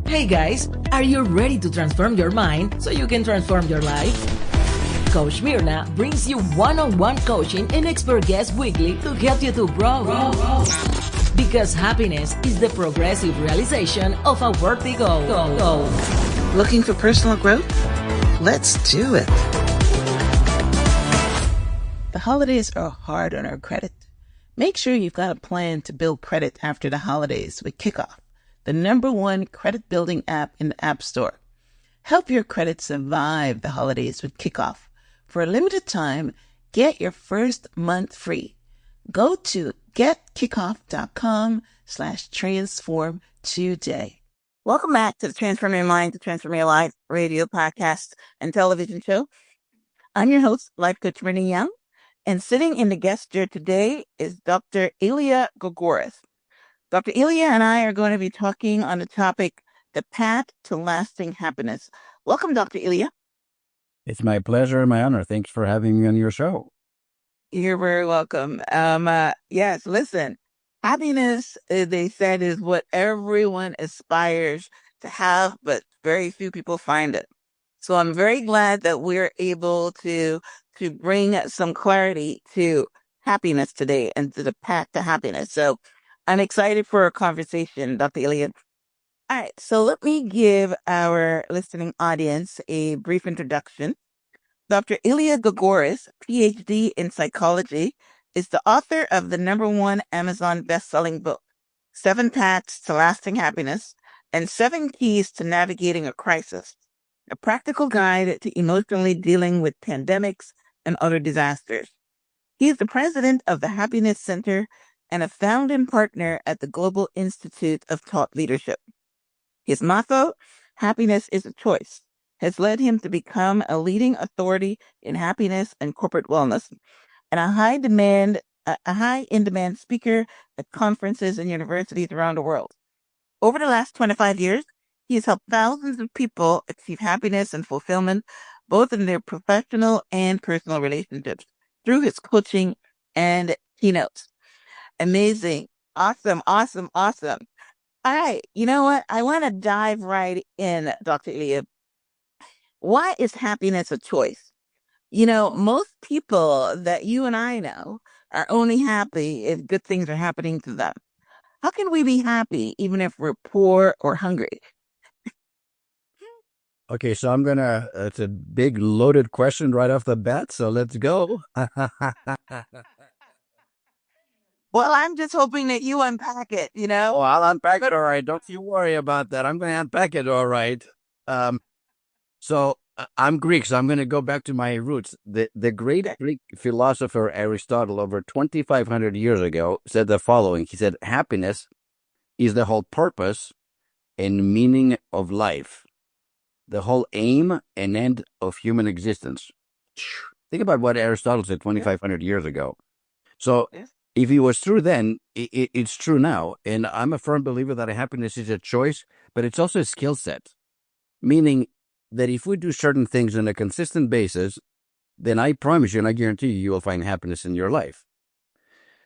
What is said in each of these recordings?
Hey guys, are you ready to transform your mind so you can transform your life? Coach Myrna brings you one-on-one coaching and expert guests weekly to help you to grow. Because happiness is the progressive realization of a worthy goal. Looking for personal growth? Let's do it. The holidays are hard on our credit. Make sure you've got a plan to build credit after the holidays with Kickoff, the #1 credit building app in the App Store. Help your credit survive the holidays with Kickoff. For a limited time, get your first month free. Go to getkickoff.com/transform today. Welcome back to the Transform Your Mind to Transform Your Life radio podcast and television show. I'm your host, Life Coach Myrna Young, and sitting in the guest chair today is Dr. Elia Gourgouris. Dr. Elia and I are going to be talking on the topic, the path to lasting happiness. Welcome, Dr. Elia. It's my pleasure and my honor. Thanks for having me on your show. You're very welcome. Yes, listen, happiness, they said, is what everyone aspires to have, but very few people find it. So I'm very glad that we're able to bring some clarity to happiness today and to the path to happiness. So I'm excited for our conversation, Dr. Elia. All right, so let me give our listening audience a brief introduction. Dr. Elia Gourgouris, PhD in psychology, is the author of the #1 Amazon best-selling book, 7 Paths to Lasting Happiness and 7 Keys to Navigating a Crisis, a practical guide to emotionally dealing with pandemics and other disasters. He is the president of the Happiness Center and a founding partner at the Global Institute of Thought Leadership. His motto, "Happiness is a Choice," has led him to become a leading authority in happiness and corporate wellness, and a high in demand speaker at conferences and universities around the world. Over the last 25 years, he has helped thousands of people achieve happiness and fulfillment, both in their professional and personal relationships, through his coaching and keynotes. Amazing. Awesome. All right. You know what? I want to dive right in, Dr. Elia. Why is happiness a choice? You know, most people that you and I know are only happy if good things are happening to them. How can we be happy even if we're poor or hungry? Okay, so it's a big loaded question right off the bat, so let's go. Well, I'm just hoping that you unpack it, you know? Oh, I'll unpack it all right. Don't you worry about that. I'm going to unpack it all right. I'm Greek, so I'm going to go back to my roots. The great Greek philosopher Aristotle, over 2,500 years ago, said the following. He said, happiness is the whole purpose and meaning of life, the whole aim and end of human existence. Think about what Aristotle said 2,500 years ago. So if it was true then, it's true now. And I'm a firm believer that happiness is a choice, but it's also a skill set, meaning that if we do certain things on a consistent basis, then I promise you and I guarantee you will find happiness in your life.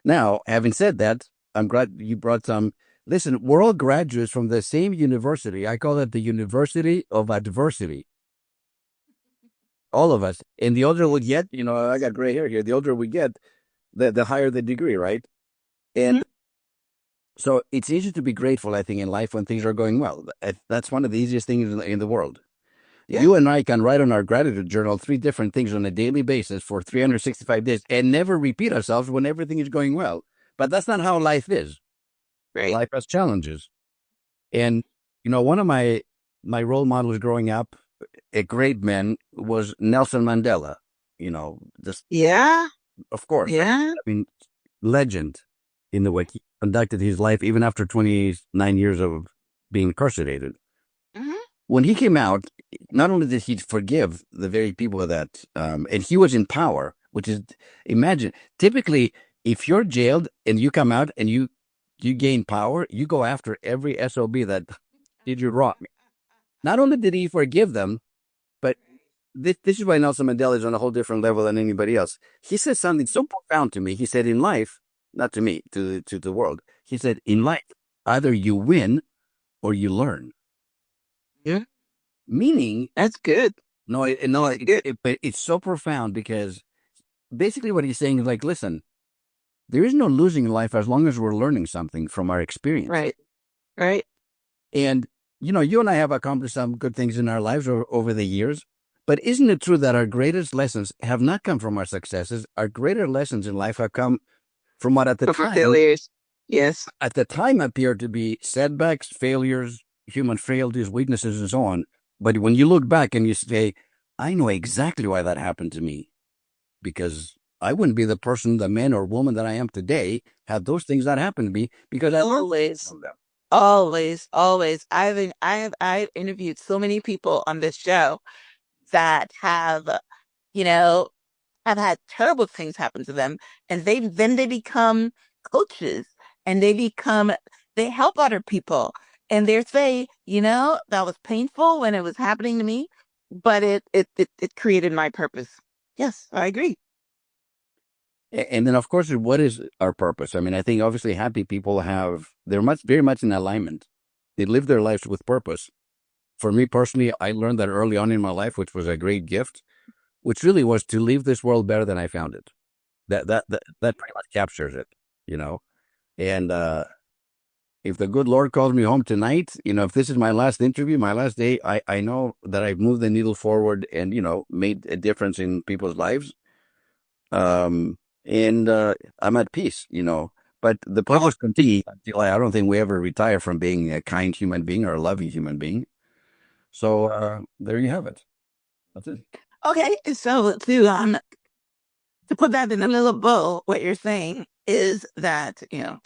Now, having said that, I'm glad you brought some. Listen, we're all graduates from the same university. I call it the University of Adversity. All of us. And the older we get, you know, I got gray hair here. The older we get, the higher the degree, right? And so it's easy to be grateful, I think, in life when things are going well. That's one of the easiest things in the world. Yeah. You and I can write on our gratitude journal 3 different things on a daily basis for 365 days and never repeat ourselves when everything is going well. But that's not how life is. Right. Life has challenges. And, you know, one of my role models growing up, a great man, was Nelson Mandela. You know, of course. Yeah. I mean, legend in the way he conducted his life, even after 29 years of being incarcerated. Mm-hmm. When he came out, not only did he forgive the very people that, and he was in power, which is, imagine, typically, if you're jailed and you come out and you gain power, you go after every SOB that did you wrong. Not only did he forgive them, but this is why Nelson Mandela is on a whole different level than anybody else. He said something so profound to me. He said, in life, not to me, to the world, he said, in life, either you win or you learn. Yeah, Meaning, that's good. but it's so profound because basically what he's saying is like, listen, there is no losing in life as long as we're learning something from our experience. Right. Right. And, you and I have accomplished some good things in our lives over the years. But isn't it true that our greatest lessons have not come from our successes? Our greater lessons in life have come from what For failures. Yes. at the time appeared to be setbacks, failures, human frailties, weaknesses, and so on. But when you look back and you say, I know exactly why that happened to me, because I wouldn't be the man or woman that I am today had those things not happened to me because I Always. from them. Always, always. I've interviewed so many people on this show that have, you know, have had terrible things happen to them, and they become coaches, and they help other people, and they say, that was painful when it was happening to me, but it created my purpose. Yes, I agree. And then, of course, what is our purpose? I mean, I think obviously happy people they're very much in alignment. They live their lives with purpose. For me personally, I learned that early on in my life, which was a great gift, which really was to leave this world better than I found it. That pretty much captures it, you know. And if the good Lord calls me home tonight, if this is my last interview, my last day, I know that I've moved the needle forward and made a difference in people's lives. And I'm at peace. But the purpose continues until I don't think we ever retire from being a kind human being or a loving human being. So there you have it. That's it. Okay, so to put that in a little bow, what you're saying is that,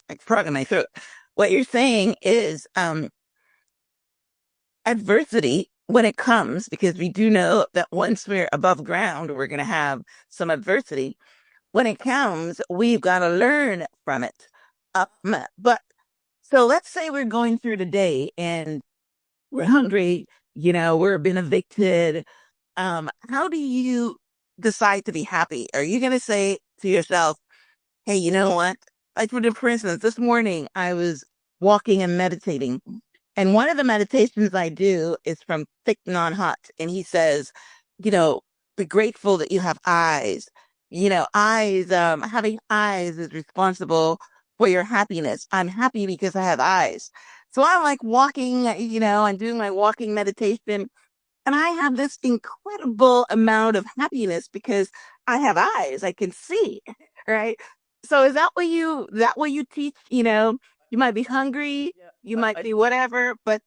like frog in my throat, what you're saying is adversity when it comes, because we do know that once we're above ground, we're going to have some adversity. When it comes, we've got to learn from it. But so let's say we're going through the day and we're hungry, we're being evicted. How do you decide to be happy? Are you going to say to yourself, hey, you know what? Like for instance, this morning I was walking and meditating. And one of the meditations I do is from Thich Nhat Hanh. And he says, you know, be grateful that you have eyes. Having eyes is responsible for your happiness. I'm happy because I have eyes. So I'm like walking, I'm doing my walking meditation, and I have this incredible amount of happiness because I have eyes. I can see, right? So is that what you teach? You might be hungry, you might be whatever, but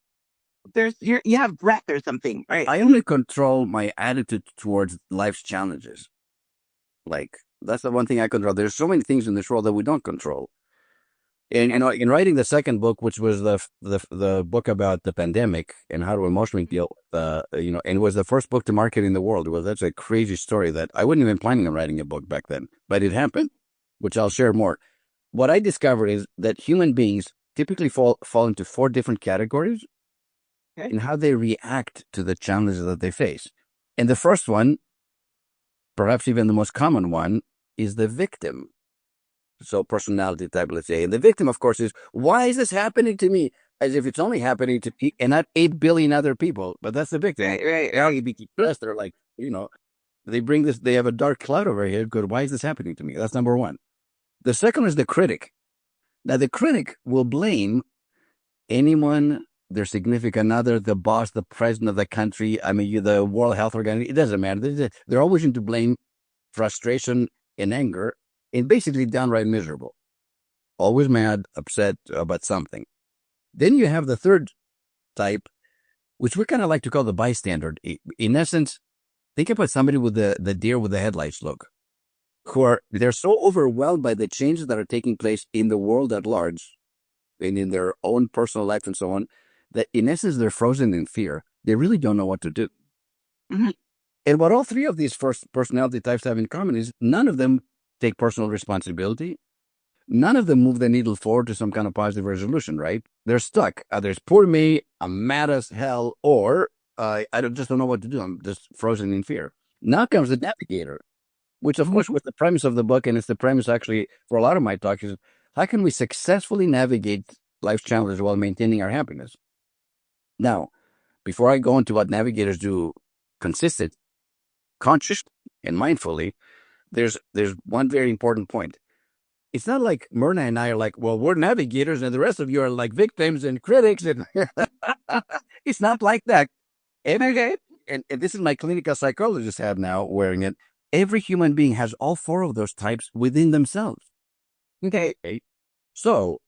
you have breath or something, right? I only control my attitude towards life's challenges. Like, that's the one thing I control. There's so many things in this world that we don't control. And in writing the second book, which was the book about the pandemic and how to emotionally deal, and it was the first book to market in the world. That's a crazy story that I wasn't even planning on writing a book back then, but it happened, which I'll share more. What I discovered is that human beings typically fall into four different categories in how they react to the challenges that they face. And the first one, perhaps even the most common one, is the victim. So personality type, let's say. And the victim, of course, is, why is this happening to me? As if it's only happening to me and not 8 billion other people. But that's the victim. Right. LGBT+, they're like, they have a dark cloud over here. Good, why is this happening to me? That's number one. The second is the critic. Now, the critic will blame anyone, their significant other, the boss, the president of the country, the World Health Organization. It doesn't matter. They're always into blame, frustration, and anger, and basically downright miserable. Always mad, upset about something. Then you have the third type, which we kind of like to call the bystander. In essence, think about somebody with the deer with the headlights look, they're so overwhelmed by the changes that are taking place in the world at large and in their own personal life and so on, that in essence, they're frozen in fear. They really don't know what to do. Mm-hmm. And what all three of these first personality types have in common is none of them take personal responsibility. None of them move the needle forward to some kind of positive resolution, right? They're stuck. There's poor me, I'm mad as hell, or just don't know what to do. I'm just frozen in fear. Now comes the navigator, which of course was the premise of the book, and it's the premise actually for a lot of my talks, is how can we successfully navigate life's challenges while maintaining our happiness? Now, before I go into what navigators do consistent, conscious, and mindfully, there's one very important point. It's not like Myrna and I are like, well, we're navigators and the rest of you are like victims and critics. And it's not like that. And this is my clinical psychologist hat now wearing it. Every human being has all four of those types within themselves. Okay. So,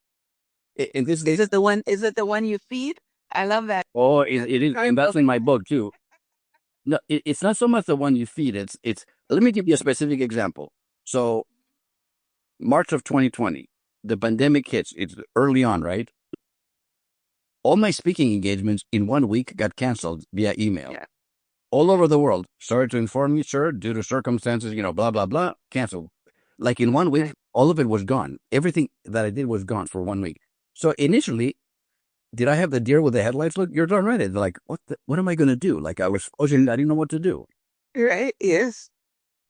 in this case, Is it the one you feed? I love that. oh, it is, and that's in my book too. No, it's not so much the one you feed. It's. Let me give you a specific example. So, March of 2020, the pandemic hits. It's early on, right? All my speaking engagements in 1 week got canceled via email. Yeah. All over the world. Sorry to inform you, sir, due to circumstances, blah, blah, blah, canceled. Like in 1 week, all of it was gone. Everything that I did was gone for 1 week. So initially, did I have the deer with the headlights? Look, you're darn right. They're like, what am I going to do? Like I didn't know what to do. Right. Yes.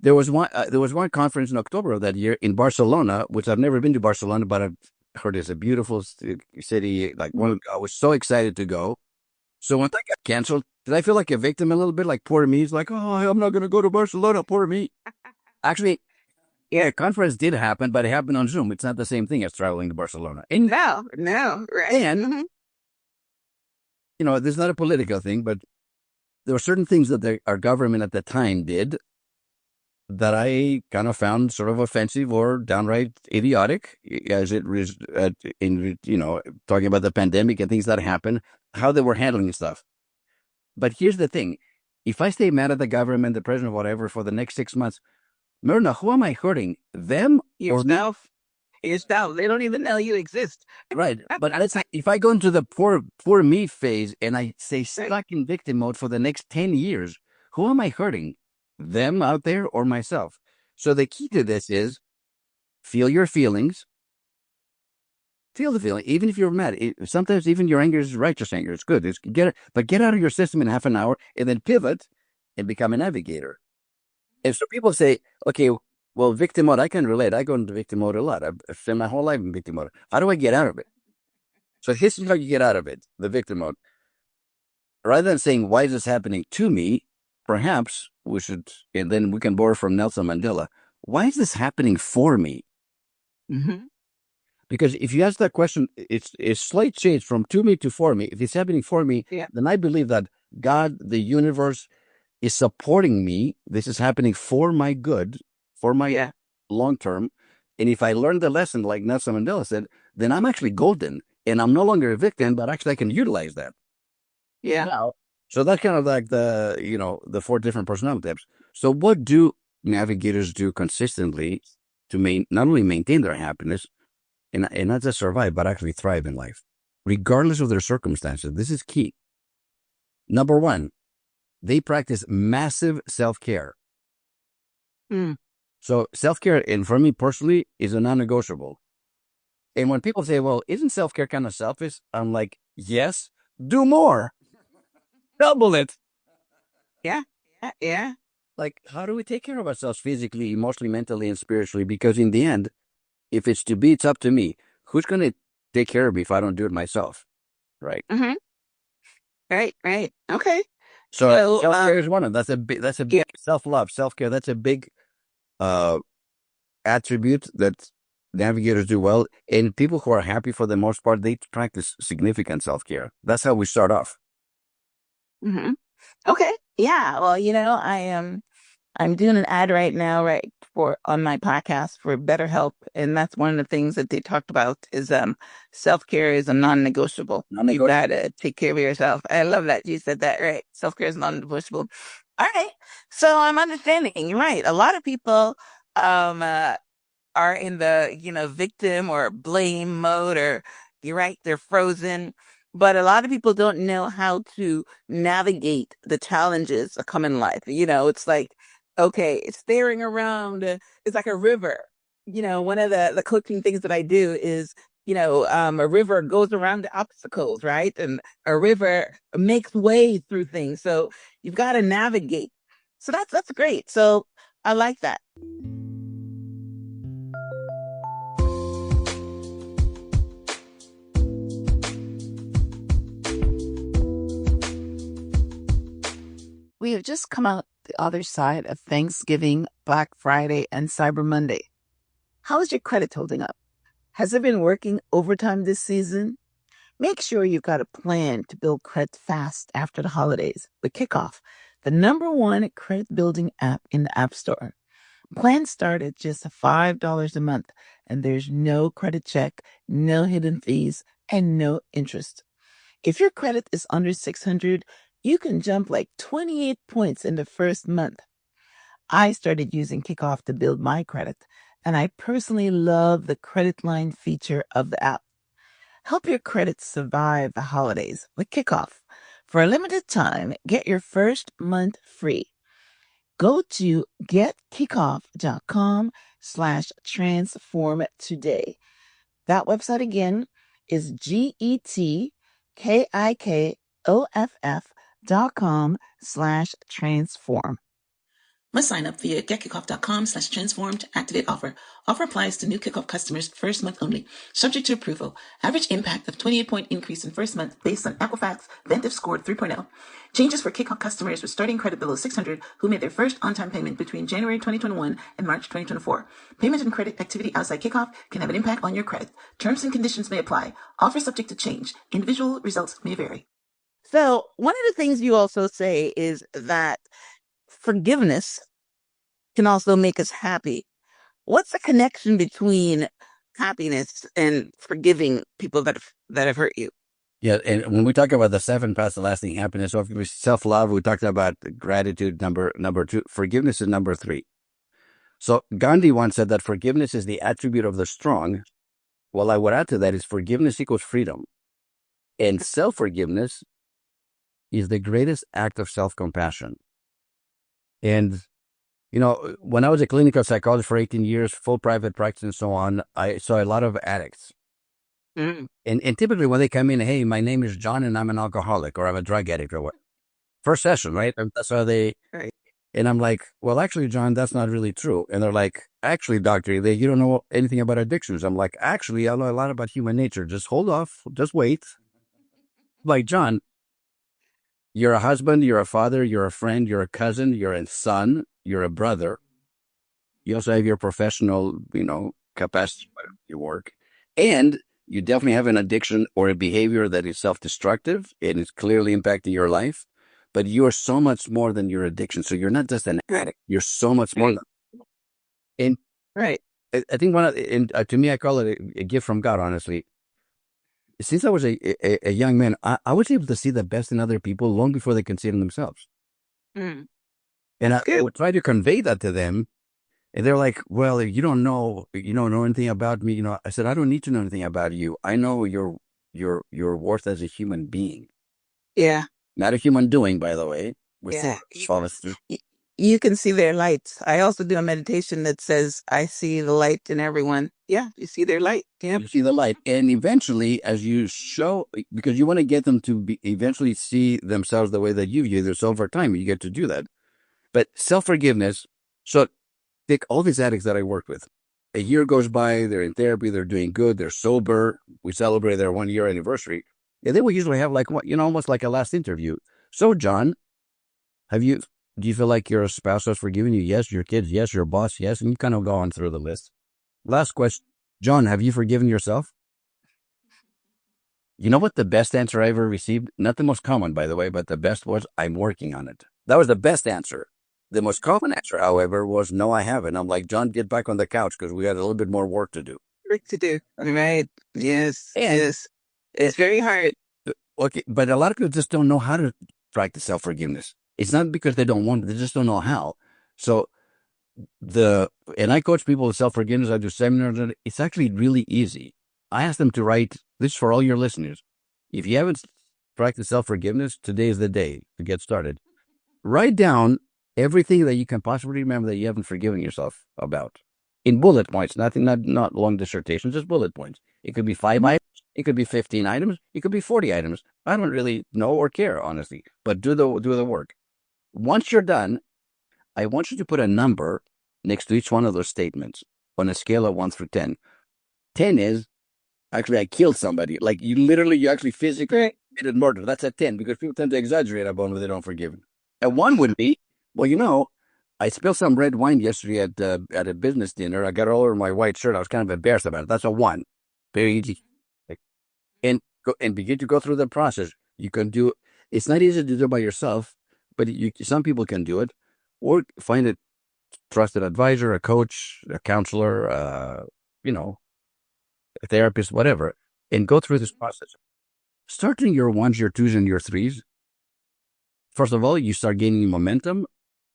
There was one conference in October of that year in Barcelona, which I've never been to Barcelona, but I've heard it's a beautiful city. Like I was so excited to go. So when that got canceled, did I feel like a victim a little bit? Like poor me? It's like, oh, I'm not going to go to Barcelona. Poor me. Actually, yeah, conference did happen, but it happened on Zoom. It's not the same thing as traveling to Barcelona. And No, right. And this is not a political thing, but there were certain things that our government at the time did that I kind of found sort of offensive or downright idiotic, as it was talking about the pandemic and things that happened, how they were handling stuff. But here's the thing. If I stay mad at the government, the president, whatever, for the next 6 months, Myrna, who am I hurting? Them? Yourself. Yourself. They don't even know you exist. Right. But it's like, if I go into the poor me phase and I stay stuck in victim mode for the next 10 years, who am I hurting? Them out there or myself? So the key to this is feel your feelings. Feel the feeling, even if you're mad. Sometimes even your anger is righteous anger. It's good. But get out of your system in half an hour and then pivot and become a navigator. And so people say, okay, well, victim mode, I can relate. I go into victim mode a lot. I've spent my whole life in victim mode. How do I get out of it? So this is how you get out of it, the victim mode. Rather than saying, why is this happening to me? Perhaps we should, and then we can borrow from Nelson Mandela. Why is this happening for me? Mm-hmm. Because if you ask that question, it's a slight change from to me to for me. If it's happening for me, then I believe that God, the universe, is supporting me. This is happening for my good, for my long term. And if I learn the lesson, like Nelson Mandela said, then I'm actually golden. And I'm no longer a victim, but actually I can utilize that. Yeah. Now, so that's kind of like the 4 different personality types. So what do navigators do consistently to not only maintain their happiness and not just survive, but actually thrive in life, regardless of their circumstances? This is key. Number 1, they practice massive self-care. So self-care, and for me personally, is a non-negotiable. And when people say, well, isn't self-care kind of selfish? I'm like, yes, do more. Double it. Yeah. Like, how do we take care of ourselves physically, emotionally, mentally, and spiritually? Because in the end, if it's to be, it's up to me. Who's going to take care of me if I don't do it myself? Right. Mm-hmm. Right. Okay. So self-care is one of them. That's a big self-love, self-care. That's a big attribute that navigators do well. And people who are happy, for the most part, they practice significant self-care. That's how we start off. Mm-hmm. Okay. Yeah. Well, I'm doing an ad right now, on my podcast for BetterHelp, and that's one of the things that they talked about is self-care is a non-negotiable. You gotta take care of yourself. I love that you said that. Right. Self-care is non-negotiable. All right. So I'm understanding. You're right. A lot of people are in the victim or blame mode, or you're right, they're frozen. But a lot of people don't know how to navigate the challenges that come in life. It's like, okay, it's staring around. It's like a river. One of the coaching things that I do is, a river goes around the obstacles, right? And a river makes way through things. So you've got to navigate. So that's great. So I like that. We have just come out the other side of Thanksgiving, Black Friday, and Cyber Monday. How is your credit holding up? Has it been working overtime this season? Make sure you've got a plan to build credit fast after the holidays with Kickoff, the #1 credit building app in the App Store. Plans start at just $5 a month, and there's no credit check, no hidden fees, and no interest. If your credit is under 600, you can jump like 28 points in the first month. I started using Kickoff to build my credit, and I personally love the credit line feature of the app. Help your credit survive the holidays with Kickoff. For a limited time, get your first month free. Go to getkickoff.com/transform today. That website again is getkickoff.com/transform. Must sign up via getkickoff.com/transform to activate offer. Offer applies to new Kickoff customers first month only. Subject to approval. Average impact of 28-point increase in first month based on Equifax Ventive scored 3.0. Changes for Kickoff customers with starting credit below 600 who made their first on-time payment between January 2021 and March 2024. Payment and credit activity outside Kickoff can have an impact on your credit. Terms and conditions may apply. Offer subject to change. Individual results may vary. So, one of the things you also say is that forgiveness can also make us happy. What's the connection between happiness and forgiving people that have hurt you? Yeah, and when we talk about the 7 paths to lasting happiness, so if it was self-love, we talked about gratitude, number 2. Forgiveness is number 3. So Gandhi once said that forgiveness is the attribute of the strong. Well, I would add to that is forgiveness equals freedom. And self-forgiveness is the greatest act of self-compassion. And, when I was a clinical psychologist for 18 years, full private practice and so on, I saw a lot of addicts. And typically when they come in, hey, my name is John and I'm an alcoholic or I'm a drug addict or what. First session, right? And that's how they, Right. And I'm like, well, actually, John, that's not really true. And they're like, actually, doctor, you don't know anything about addictions. I'm like, actually, I know a lot about human nature. Just hold off. Just wait. Like, John, you're a husband, you're a father, you're a friend, you're a cousin, you're a son, you're a brother. You also have your professional, capacity for your work. And you definitely have an addiction or a behavior that is self-destructive and is clearly impacting your life. But you're so much more than your addiction. So you're not just an addict. You're so much more than. And Right. I think to me, I call it a gift from God, honestly. Since I was a young man, I was able to see the best in other people long before they can see it in themselves. Mm. And I would try to convey that to them. And they're like, well, you don't know anything about me. I said, I don't need to know anything about you. I know your worth as a human being. Yeah. Not a human doing, by the way. Yeah. You can see their lights. I also do a meditation that says, I see the light in everyone. Yeah, you see their light. Yeah. You see the light. And eventually, as you show, because you want to get them to eventually see themselves the way that you view this over time, you get to do that. But self-forgiveness, so take all these addicts that I worked with. A year goes by, they're in therapy, they're doing good, they're sober. We celebrate their 1-year anniversary. And then we usually have almost like a last interview. So, John, do you feel like your spouse has forgiven you? Yes. Your kids? Yes. Your boss? Yes. And you kind of go on through the list. Last question. John, have you forgiven yourself? You know what the best answer I ever received? Not the most common, by the way, but the best was, I'm working on it. That was the best answer. The most common answer, however, was, no, I haven't. I'm like, John, get back on the couch because we got a little bit more work to do. Right. Yes. Yes. It's very hard. Okay. But a lot of people just don't know how to practice self-forgiveness. It's not because they don't want it. They just don't know how. So and I coach people with self-forgiveness. I do seminars. And it's actually really easy. I ask them to write, this for all your listeners. If you haven't practiced self-forgiveness, today is the day to get started. Write down everything that you can possibly remember that you haven't forgiven yourself about in bullet points, not long dissertations, just bullet points. It could be 5 items. It could be 15 items. It could be 40 items. I don't really know or care, honestly, but do the work. Once you're done, I want you to put a number next to each one of those statements on a scale of 1 through 10. 10 is, actually, I killed somebody. Like you actually physically committed murder. That's a 10 because people tend to exaggerate about when they don't forgive. And one would be, well, I spilled some red wine yesterday at a business dinner. I got all over my white shirt. I was kind of embarrassed about it. That's a one. Very easy. Like, and begin to go through the process. You can do. It's not easy to do by yourself, but some people can do it, or find a trusted advisor, a coach, a counselor, you know, a therapist, whatever, and go through this process. Starting your ones, your twos, and your threes. First of all, you start gaining momentum.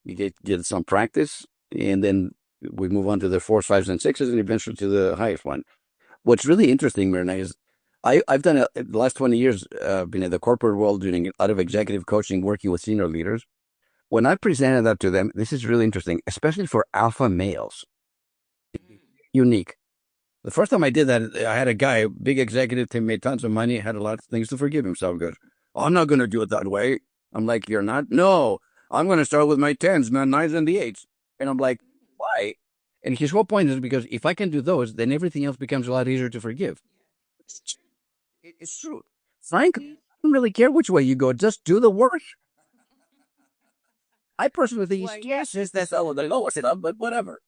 You get some practice, and then we move on to the fours, fives, and sixes, and eventually to the highest one. What's really interesting, Myrna, is I've done the last 20 years, been in the corporate world doing a lot of executive coaching, working with senior leaders. When I presented that to them, this is really interesting, especially for alpha males. Unique. The first time I did that, I had a guy, big executive, he made tons of money, had a lot of things to forgive himself. Goes, oh, I'm not going to do it that way. I'm like, you're not? No, I'm going to start with my tens, my nines, and the eights. And I'm like, why? And his whole point is because if I can do those, then everything else becomes a lot easier to forgive. It's true. Frankly, I don't really care which way you go. Just do the work. I personally think, yes, that's all the lowest enough, but whatever.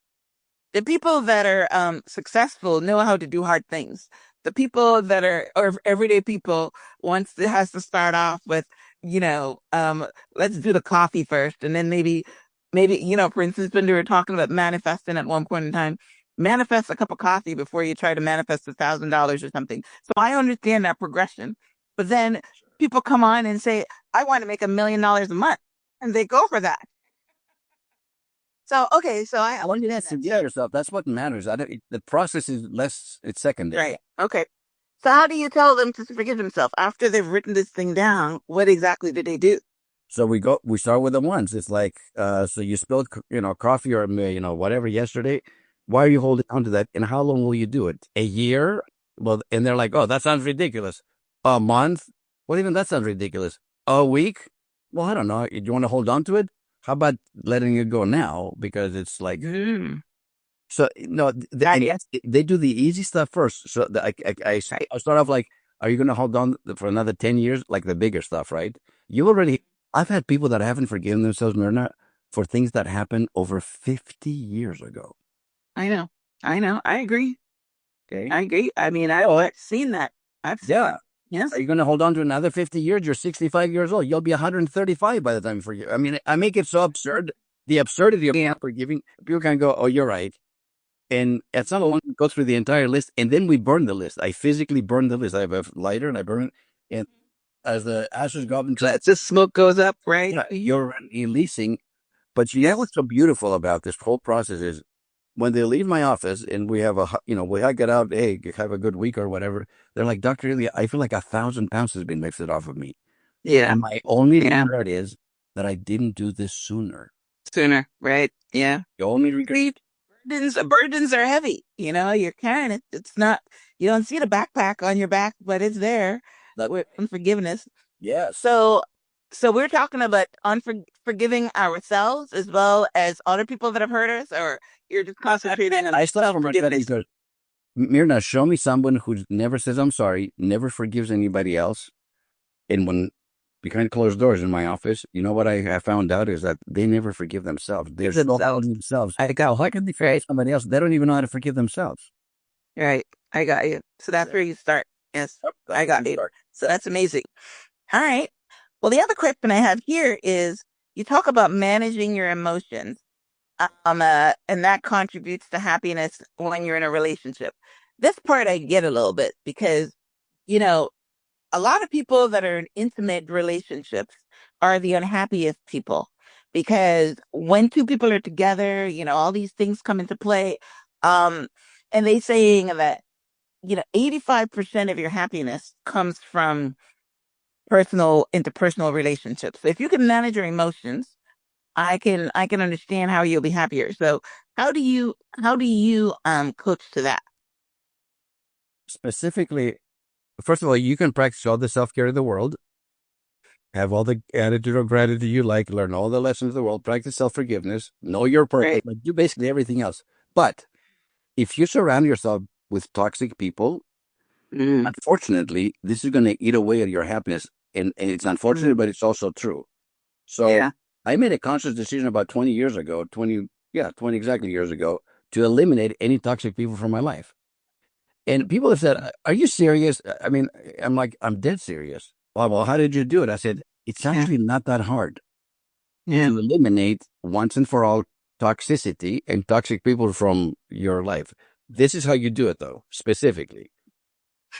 The people that are successful know how to do hard things. The people that are or everyday people once it has to start off with, you know, let's do the coffee first, and then maybe for instance, when we were talking about manifesting at one point in time, manifest a cup of coffee before you try to manifest $1,000 or something. So I understand that progression, but then people come on and say, I want to make $1 million a month, and they go for that. So okay, so I Well, you have to get yourself. That's what matters. The process is less, it's secondary. right. Okay. So how do you tell them to forgive themselves after they've written this thing down? What exactly did they do? So we start with the ones. It's like, so you spilled, coffee or, whatever yesterday. Why are you holding on to that? And how long will you do it? A year? Well, and they're like, oh, that sounds ridiculous. A month? Well, even that sounds ridiculous. A week? Well, I don't know. Do you want to hold on to it? How about letting it go now? Because it's like, so no, they do the easy stuff first. So I start off like, are you going to hold on for another 10 years? Like the bigger stuff, right? You already, I've had people that haven't forgiven themselves, Myrna, for things that happened over 50 years ago. I know. I agree. Okay. I agree. I mean, I've seen that. I've seen that. Yes. Are you going to hold on to another 50 years? You're 65 years old. You'll be 135 by the time for you. I mean, I make it so absurd. The absurdity of forgiving. People can go, oh, you're right. And at some point, we go through the entire list, and then we burn the list. I physically burn the list. I have a lighter, and I burn it. And as the ashes go up, and just smoke goes up, right? You're releasing. But you know what's so beautiful about this whole process is when they leave my office and we have I get out, hey, have a good week or whatever. They're like, Dr. Elia, I feel like 1,000 pounds has been lifted off of me. Yeah. And my only regret is that I didn't do this sooner. Sooner, right? Yeah. The only regret. Burdens are heavy. You're carrying it. It's not, you don't see the backpack on your back, but it's there. With unforgiveness. Yeah. So we're talking about forgiving ourselves as well as other people that have hurt us, or you're just concentrating on. I still have forgiveness. Myrna, show me someone who never says I'm sorry, never forgives anybody else, and when behind closed doors in my office, you know what I have found out is that they never forgive themselves. They're so hard on themselves. I go, how can they forgive somebody else? They don't even know how to forgive themselves. Right. I got you. So that's where you start. Yes. I got you. So that's amazing. All right. Well, the other question I have here is you talk about managing your emotions, and that contributes to happiness when you're in a relationship. This part I get a little bit because, a lot of people that are in intimate relationships are the unhappiest people because when two people are together, all these things come into play. And they saying that, 85% of your happiness comes from interpersonal relationships. So if you can manage your emotions, I can understand how you'll be happier. So how do you coach to that? Specifically, first of all, you can practice all the self-care of the world, have all the attitude of gratitude you like, learn all the lessons of the world, practice self-forgiveness, know your purpose, but do basically everything else. But if you surround yourself with toxic people, unfortunately, this is going to eat away at your happiness. And it's unfortunate, but it's also true. So I made a conscious decision about 20 years ago, 20 exactly years ago, to eliminate any toxic people from my life. And people have said, "Are you serious?" I mean, I'm like, I'm dead serious. Well, how did you do it? I said, it's Yeah. actually not that hard Yeah. to eliminate once and for all toxicity and toxic people from your life. This is how you do it, though, specifically.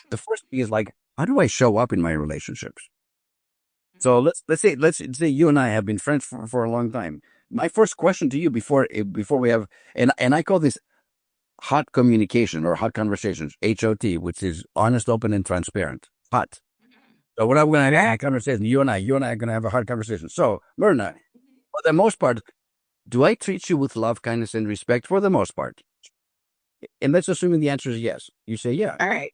The first thing is like, how do I show up in my relationships? So let's say you and I have been friends for a long time. My first question to you before we have and I call this hot communication or hot conversations, HOT, which is honest, open, and transparent. Hot. So when I'm going to have a conversation, you and I are going to have a hard conversation. So Myrna, for the most part, do I treat you with love, kindness, and respect? For the most part, and let's assume the answer is yes. You say yeah. All right.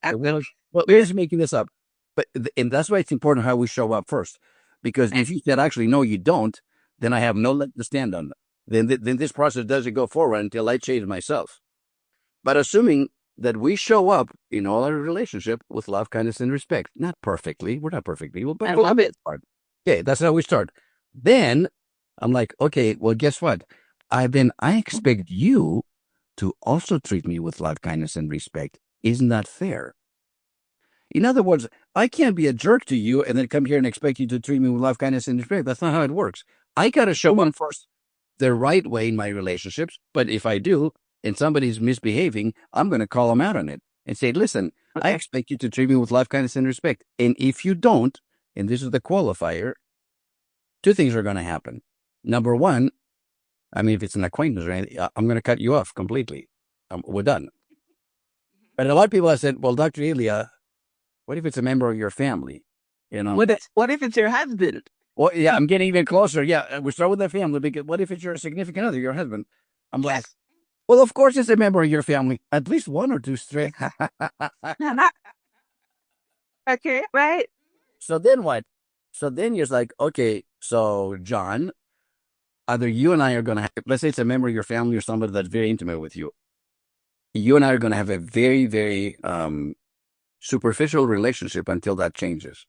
Well, we're just making this up, but and that's why it's important how we show up first, because if you said actually no, you don't, then I have no leg to stand on. Then this process doesn't go forward until I change myself. But assuming that we show up in all our relationship with love, kindness, and respect, not perfectly, we're not perfect people, but I love it. okay, that's how we start. Then I'm like, okay, well, guess what? I expect you to also treat me with love, kindness, and respect. Isn't that fair? In other words, I can't be a jerk to you and then come here and expect you to treat me with love, kindness, and respect. That's not how it works. I got to show up first the right way in my relationships. But if I do, and somebody's misbehaving, I'm going to call them out on it and say, listen, I expect you to treat me with love, kindness, and respect. And if you don't, and this is the qualifier, two things are going to happen. Number one, I mean, if it's an acquaintance or anything, I'm going to cut you off completely. We're done. But a lot of people have said, well, Dr. Elia, what if it's a member of your family? You know, What if it's your husband? well, yeah, I'm getting even closer. Yeah, we start with the family because what if it's your significant other, your husband? I'm like, well, of course it's a member of your family. At least one or two straight. Okay, right? So then what? So then you're like, okay, so John, either you and I are going to have, let's say it's a member of your family or somebody that's very intimate with you. You and I are going to have a very, very superficial relationship until that changes.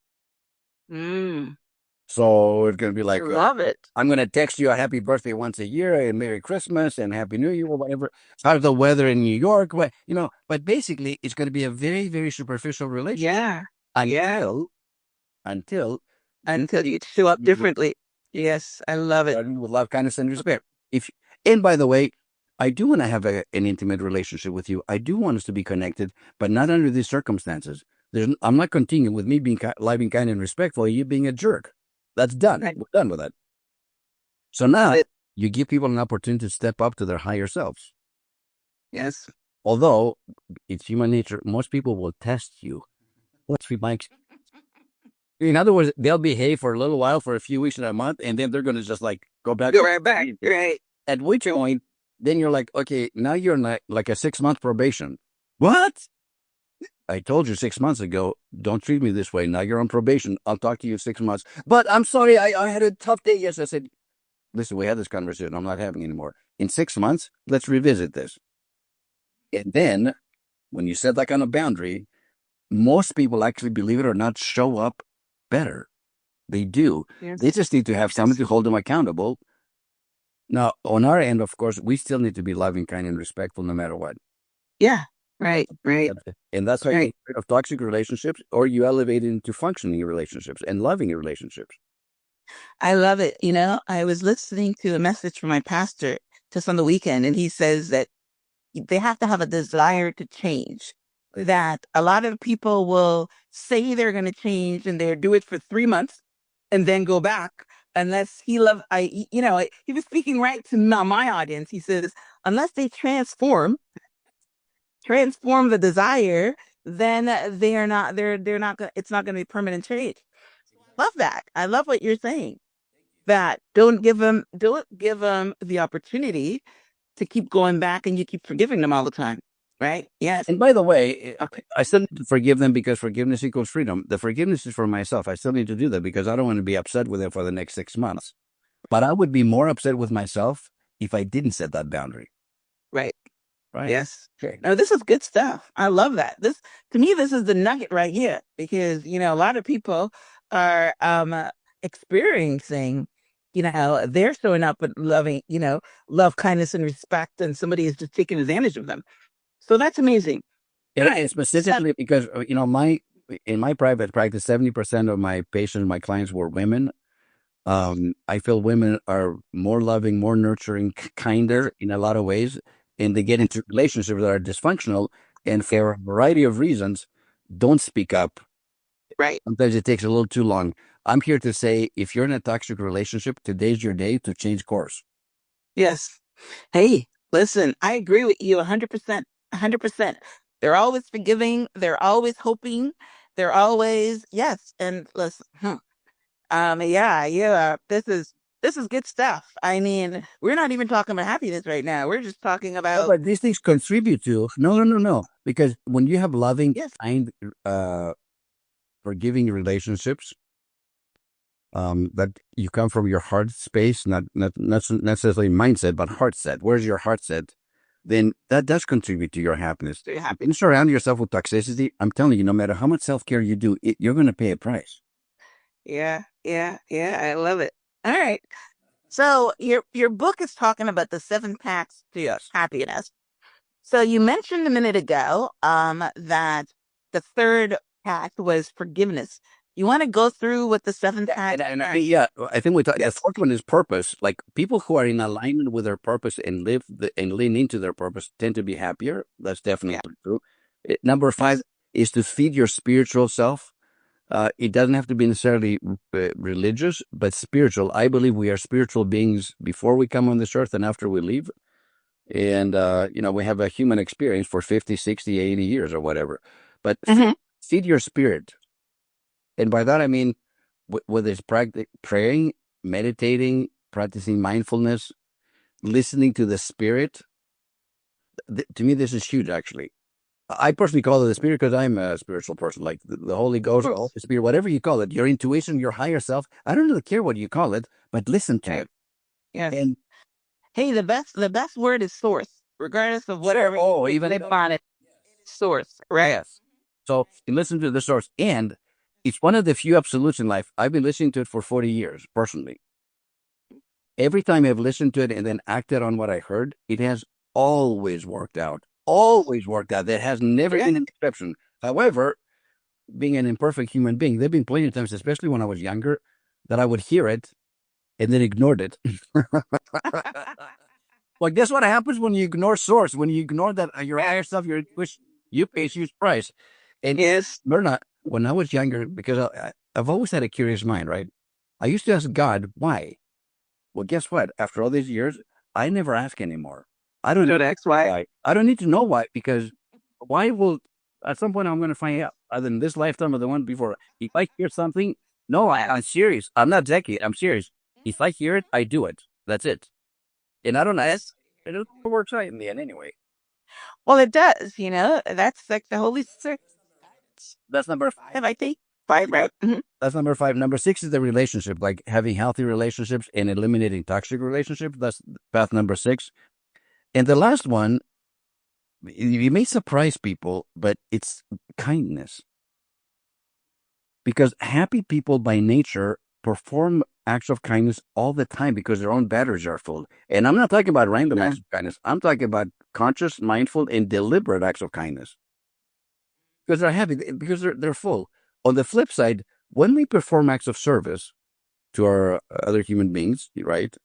Mm, So it's going to be I like, love it. I'm going to text you a happy birthday once a year and Merry Christmas and Happy New Year or whatever. How's the weather in New York? But basically it's going to be a very, very superficial relationship. Yeah. Yeah. Until Until you show up differently. Yes, I love it. with love, kindness, and respect. And by the way, I do want to have an intimate relationship with you. I do want us to be connected, but not under these circumstances. I'm not continuing with me being loving, kind, and respectful. You being a jerk. That's done. Right. We're done with that. So now you give people an opportunity to step up to their higher selves. Yes. Although it's human nature, most people will test you. Let's be Mike. In other words, they'll behave for a little while, for a few weeks and a month, and then they're going to just like go back. Go right back. Right. At which point, then you're like, okay, now you're like a 6-month probation. What? I told you 6 months ago, don't treat me this way. Now you're on probation. I'll talk to you in 6 months. But I'm sorry, I had a tough day. Yes, I said, listen, we had this conversation. I'm not having it anymore. In 6 months, let's revisit this. And then when you set that kind of boundary, most people actually, believe it or not, show up better. They do. Yes. They just need to have someone to hold them accountable. Now, on our end, of course, we still need to be loving, kind, and respectful no matter what. Yeah. Right. Right. And that's how you get rid of toxic relationships, or you elevate it into functioning relationships and loving relationships. I love it. You know, I was listening to a message from my pastor just on the weekend, and he says that they have to have a desire to change. That a lot of people will say they're going to change and they do it for 3 months and then go back. Unless he was speaking right to my audience. He says, unless they transform the desire, then they're not, it's not going to be permanent change. Love that. I love what you're saying. That don't give them the opportunity to keep going back and you keep forgiving them all the time. Right? Yes. And by the way, I still need to forgive them because forgiveness equals freedom. The forgiveness is for myself. I still need to do that because I don't want to be upset with them for the next 6 months. But I would be more upset with myself if I didn't set that boundary. Right. Right. Yes. Okay. No, this is good stuff. I love that. To me, this is the nugget right here because, a lot of people are experiencing they're showing up and loving, love, kindness, and respect, and somebody is just taking advantage of them. So that's amazing. And right. Specifically because, in my private practice, 70% of my patients, my clients were women. I feel women are more loving, more nurturing, kinder in a lot of ways, and they get into relationships that are dysfunctional, and for a variety of reasons, don't speak up. Right. Sometimes it takes a little too long. I'm here to say, if you're in a toxic relationship, today's your day to change course. Yes. Hey, listen, I agree with you 100%. 100%. They're always forgiving. They're always hoping. They're always, yes. And listen, yeah. This is good stuff. I mean, we're not even talking about happiness right now. We're just talking No, about, but these things contribute to no. Because when you have loving, yes, kind, forgiving relationships, that you come from your heart space, not necessarily mindset, but heart set. Where's your heart set? Then that does contribute to your happiness. And surround yourself with toxicity. I'm telling you, no matter how much self care you do, you're going to pay a price. yeah. I love it. All right. So your book is talking about the 7 paths to happiness. So you mentioned a minute ago that the third path was forgiveness. You want to go through with the 7 paths? Yeah, I think we talked. Yes. The fourth one is purpose. Like people who are in alignment with their purpose and and lean into their purpose tend to be happier. That's definitely true. Number 5 is to feed your spiritual self. It doesn't have to be necessarily religious, but spiritual. I believe we are spiritual beings before we come on this earth and after we leave. And, we have a human experience for 50, 60, 80 years or whatever. But feed your spirit. And by that, I mean, whether it's praying, meditating, practicing mindfulness, listening to the spirit. To me, this is huge, actually. I personally call it the spirit because I'm a spiritual person, like the Holy Ghost, the spirit, whatever you call it, your intuition, your higher self. I don't really care what you call it, but listen to it. Yes. And hey, the best word is source, regardless of whatever. oh, even they on it, source, right? yes. So you listen to the source, and it's one of the few absolutes in life. I've been listening to it for 40 years, personally. Every time I've listened to it and then acted on what I heard, it has always worked out. Always worked out. There has never been an exception. However, being an imperfect human being, there have been plenty of times, especially when I was younger, that I would hear it and then ignored it. Well, guess what happens when you ignore source? When you ignore that your higher self, you pay a huge price. And yes, Myrna, when I was younger, because I've always had a curious mind, right? I used to ask God why. Well, guess what? After all these years, I never ask anymore. I don't know X, Y. why. I don't need to know why, because why will at some point I'm going to find out, either in this lifetime or the one before. If I hear something, no, I'm serious. I'm not Jackie. I'm serious. If I hear it, I do it. That's it. And I don't ask. It works out in the end anyway. Well, it does. That's like the Holy Spirit. That's number 5, I think. 5, right? That's number 5. Number 6 is the relationship, like having healthy relationships and eliminating toxic relationships. That's path number 6. And the last one, you may surprise people, but it's kindness. Because happy people by nature perform acts of kindness all the time because their own batteries are full. And I'm not talking about random acts of kindness. I'm talking about conscious, mindful, and deliberate acts of kindness. Because they're happy, because they're full. On the flip side, when we perform acts of service to our other human beings, right,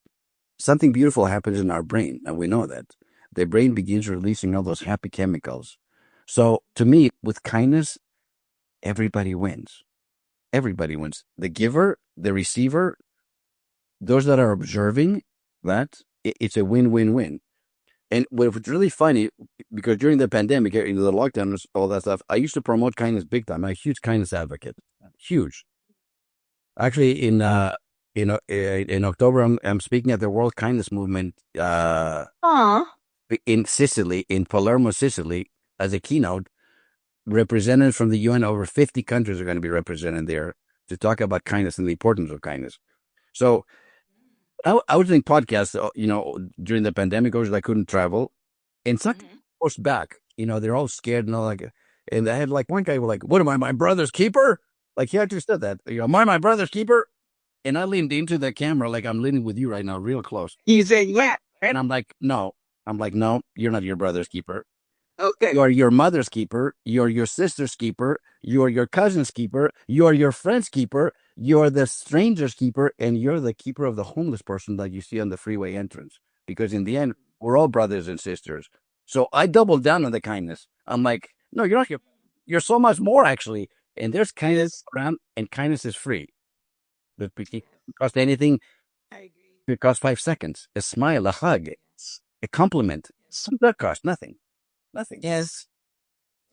something beautiful happens in our brain, and we know that. The brain begins releasing all those happy chemicals. So to me, with kindness, everybody wins. Everybody wins. The giver, the receiver, those that are observing that, it's a win-win-win. And what's really funny, because during the pandemic, in the lockdown, all that stuff, I used to promote kindness big time. I'm a huge kindness advocate. Huge. Actually, in October, I'm speaking at the World Kindness Movement in Sicily, in Palermo, Sicily, as a keynote. Representatives from the UN, over 50 countries are going to be represented there to talk about kindness and the importance of kindness. So I was doing podcasts, during the pandemic, because I couldn't travel, and some pushed back. They're all scared and all like, and I had like one guy was like, "What am I, my brother's keeper?" Like he actually said that. Am I my brother's keeper? And I leaned into the camera like I'm leaning with you right now, real close. You say, yeah. And I'm like, no. I'm like, no, you're not your brother's keeper. Okay. You're your mother's keeper. You're your sister's keeper. You're your cousin's keeper. You're your friend's keeper. You're the stranger's keeper. And you're the keeper of the homeless person that you see on the freeway entrance. Because in the end, we're all brothers and sisters. So I doubled down on the kindness. I'm like, no, you're not here. You're so much more, actually. And there's kindness around, and kindness is free. It doesn't cost anything. I agree. It costs 5 seconds. A smile, a hug, a compliment. That costs nothing. Nothing. Yes.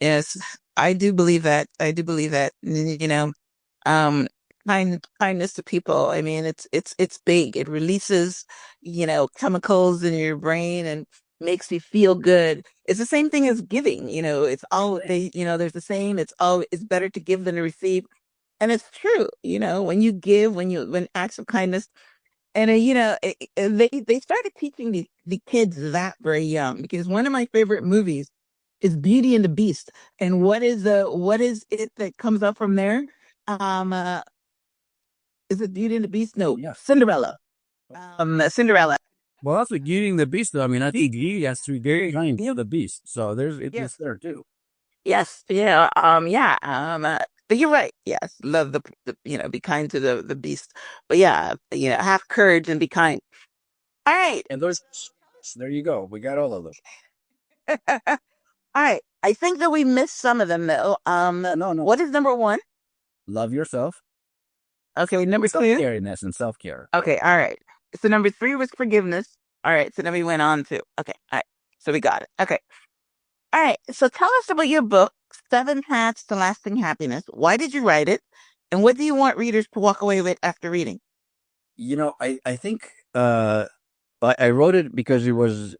Yes. I do believe that. I do believe that. Um, kindness to people. I mean, it's big. It releases, chemicals in your brain and makes you feel good. It's the same thing as giving. It's all there's the saying. It's better to give than to receive, and it's true. When you give, when acts of kindness. And they started teaching the kids that very young, because one of my favorite movies is Beauty and the Beast. And what is it that comes up from there? Um, uh, is it Beauty and the Beast? No, Yes. Cinderella. Cinderella. Well, that's what eating the beast, though. I mean, I think he has to be very kind of the beast. So it's Yes. there too. Yes. Yeah. Yeah. But you're right. Yes. Love be kind to the beast. But yeah, have courage and be kind. All right. And there you go. We got all of them. All right. I think that we missed some of them though. No. What is number one? Love yourself. Okay, number two. Self-care, in essence, self-care. Okay, all right. So number three was forgiveness. All right, so then we went on to okay, all right. So we got it. Okay. All right. So tell us about your book, Seven Paths to Lasting Happiness. Why did you write it? And what do you want readers to walk away with after reading? I think I wrote it because it was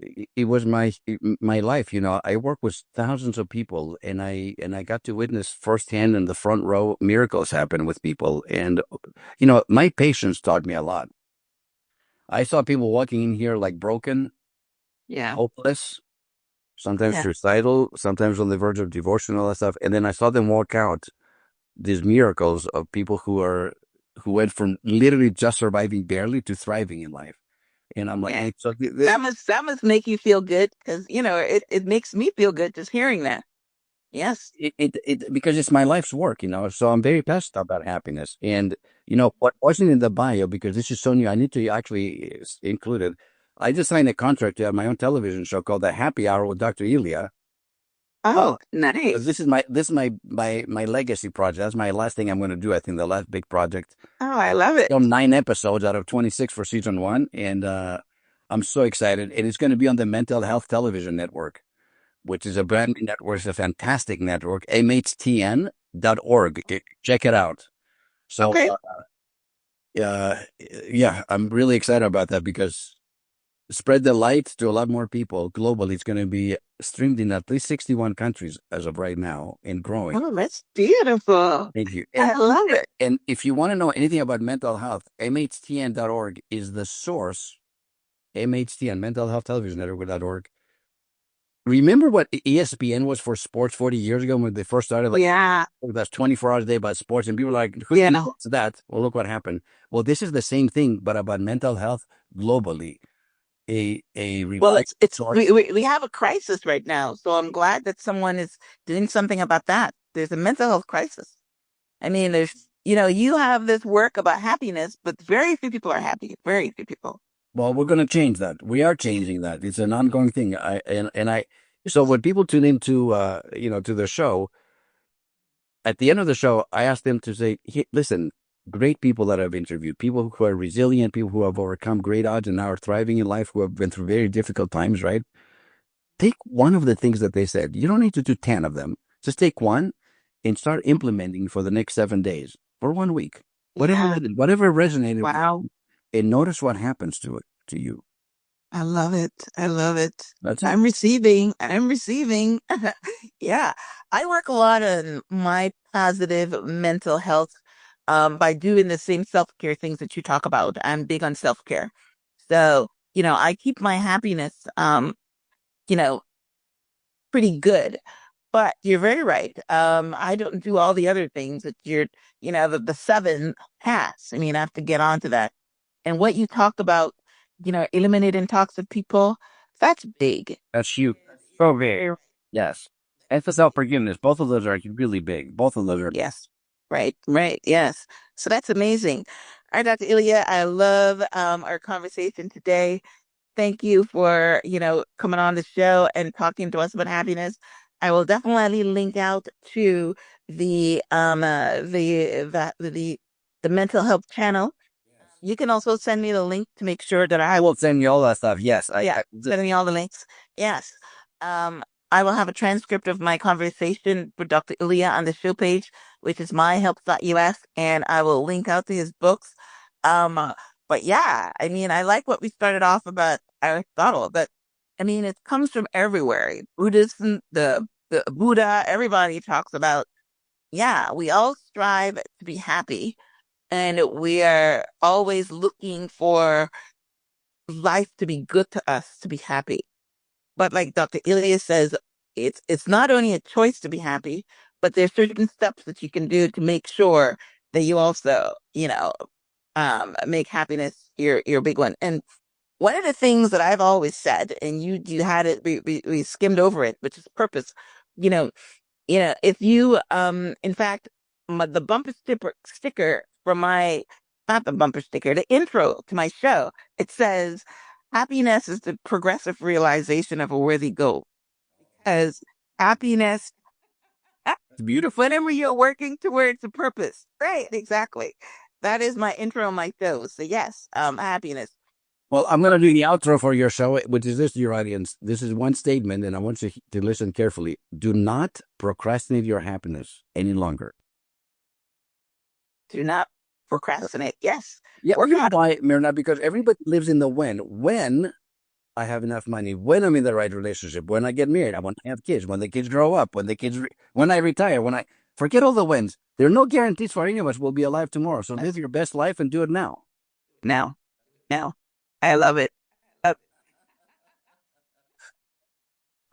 my life. I work with thousands of people, and I got to witness firsthand in the front row miracles happen with people. And my patience taught me a lot. I saw people walking in here like broken, Yeah. hopeless, sometimes Yeah. suicidal, sometimes on the verge of divorce and all that stuff. And then I saw them walk out these miracles of people who went from literally just surviving barely to thriving in life. And I'm like, Yeah. hey, so That must make you feel good, because it makes me feel good just hearing that. Yes. because it's my life's work, so I'm very passionate about happiness. And what wasn't in the bio, because this is so new, I need to actually include it. I just signed a contract to have my own television show called The Happy Hour with Dr. Elia. Oh, Because nice. this is my legacy project. That's my last thing I'm going to do. I think the last big project. Oh, I love it. Film 9 episodes out of 26 for season one, and I'm so excited. And it's going to be on the Mental Health Television Network, which is a brand new network. It's a fantastic network. mhtn.org. Check it out. So, Okay. yeah, I'm really excited about that, because spread the light to a lot more people globally. It's going to be streamed in at least 61 countries as of right now, and growing. Oh, that's beautiful. Thank you. I love it. And if you want to know anything about mental health, mhtn.org is the source. MHTN, Mental Health Television Network.org. Remember what ESPN was for sports 40 years ago when they first started? Like, Yeah. oh, that's 24 hours a day about sports. And people were like, Yeah. what's that? Well, look what happened. Well, this is the same thing, but about mental health globally. Well, it's source. we have a crisis right now, so I'm glad that someone is doing something about that. There's a mental health crisis. I mean, you have this work about happiness, but very few people are happy. Very few people. Well, we're going to change that. We are changing that. It's an ongoing thing. So when people tune into, to the show, at the end of the show, I asked them to say, hey, listen, great people that I've interviewed, people who are resilient, people who have overcome great odds and now are thriving in life, who have been through very difficult times, right? Take one of the things that they said. You don't need to do 10 of them. Just take one and start implementing for the next 7 days, for 1 week. Yeah. Whatever resonated with Wow. you, and notice what happens to you. I love it. I love it. That's it. I'm receiving. I'm receiving. Yeah. I work a lot on my positive mental health by doing the same self-care things that you talk about. I'm big on self-care. So, I keep my happiness you know, pretty good. But you're very right. I don't do all the other things that the seven has. I mean, I have to get onto that. And what you talk about, eliminating toxic people, that's big. That's huge. Oh, big. Yes. And for self-forgiveness, both of those are really big. Both of those are. Yes. Right, right. Yes. So that's amazing. All right, Dr. Ilya, I love our conversation today. Thank you for, coming on the show and talking to us about happiness. I will definitely link out to the mental health channel. You can also send me the link to make sure that I will send you all that stuff. Yes. send me all the links. Yes. Um, I will have a transcript of my conversation with Dr. Ilya on the show page, which is myhelp.us, and I will link out to his books. But yeah, I mean, I like what we started off about Aristotle, but I mean, it comes from everywhere. Buddhism, the Buddha, everybody talks about, yeah, we all strive to be happy, and we are always looking for life to be good to us, to be happy. But like Dr. Ilya says, it's not only a choice to be happy, but there's certain steps that you can do to make sure that you also, make happiness your big one. And one of the things that I've always said, and you had it, we skimmed over it, which is purpose. You know, if you in fact, the bumper sticker from my not the bumper sticker, the intro to my show, it says happiness is the progressive realization of a worthy goal. As happiness, It's beautiful. whenever you're working towards a purpose, right? Exactly. That is my intro on my show. So yes, happiness. Well, I'm going to do the outro for your show, which is this to your audience. This is one statement, and I want you to listen carefully. Do not procrastinate your happiness any longer. Do not procrastinate. Yes. Yeah, Work you know hard. why, Myrna? Because everybody lives in the when. When I have enough money, when I'm in the right relationship, when I get married, I want to have kids, when the kids grow up, when I retire, when I forget all the whens. There are no guarantees for any of us will be alive tomorrow. So live your best life and do it now. Now, now. I love it. Uh,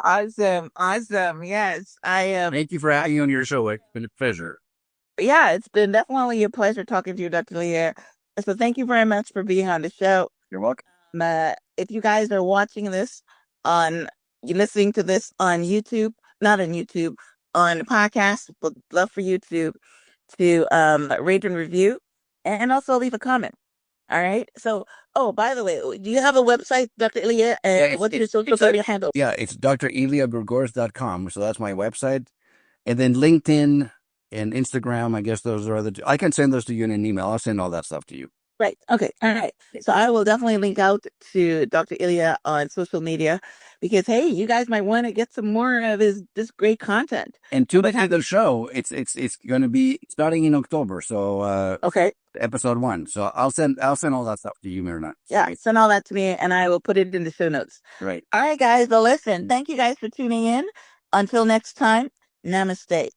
Awesome. Awesome. Yes. Thank you for having me on your show. It's been a pleasure. Yeah, it's been definitely a pleasure talking to you, Dr. Leah. So thank you very much for being on the show. You're welcome. If you guys are watching this on, you're listening to this on YouTube, not on YouTube, on the podcast, would love for you to rate and review and also leave a comment. All right. So, oh, by the way, do you have a website, Dr. Ilya? And what's your social media handle? Yeah, it's dreliagourgouris.com. So that's my website. And then LinkedIn and Instagram, I guess those are I can send those to you in an email. I'll send all that stuff to you. Right. Okay. All right. So I will definitely link out to Dr. Ilya on social media because hey, you guys might want to get some more of this great content. And to the show, it's going to be starting in October. So Okay. episode 1. So I'll send all that stuff to you, Myrna. Yeah, send all that to me and I will put it in the show notes. Right. All right, guys. Well, listen, thank you guys for tuning in. Until next time, namaste.